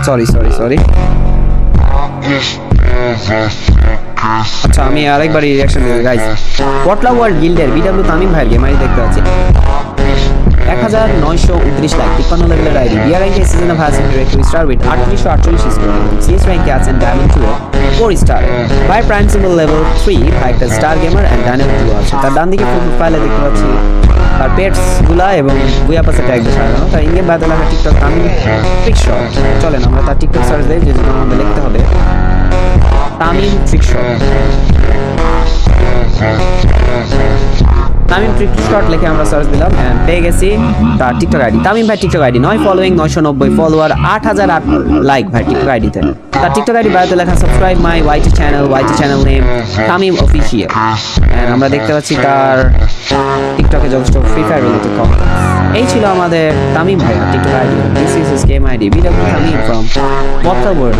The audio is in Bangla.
সরি আচ্ছা আমি আরেকবার রিঅ্যাকশন দেব গাইস। পটলা ওয়ার্ল্ড গিল্ডের বিডব্লিউ তামিম ভাইয়ের গেম আইডি দেখতে পাচ্ছি 1929 লাইক 53 লেভেলের আইডি। বিআর র্যাঙ্কে সিজন অফ হাসিন directory star with 3848 score. CS র্যাঙ্কে আছেন ডায়মন্ড 2 4 স্টার। ভাই প্রাইম সিম্বল লেভেল 3 ভাই একটা স্টার গেমার এন্ড ডায়নামিক 2 আছে। তার ডান দিকে প্রোফাইলে দেখতে পাচ্ছি তার পেটস গুলা এবং বুয়া পাশে ট্যাগ দিয়ে সাজানো। তার ইনগেম বাদে লেখা টিকটক তামিম ট্রিক শট। চলেন আমরা তার টিকটক সার্চ দেই, যে জন্য আমাদের লিখতে হবে Tamim trick shot. Tamim trick shot লিখে আমরা সার্চ দিলাম এন্ড পেয়ে গেছি তার টিকটক আইডি। তামিম ভাই TikTok ID 9 following 990 follower 8008 like ভাই টিকটক আইডিতে। তার টিকটক আইডি বায়োতে লেখা subscribe my YT channel name Tamim official. And আমরা দেখতে পাচ্ছি তার টিকটকে যথেষ্ট ফ্রি ফায়ার রিলেটেড কমেন্ট। এই ছিল আমাদের তামিম ভাই TikTok ID. This is his game ID BW Tamim from Potla world.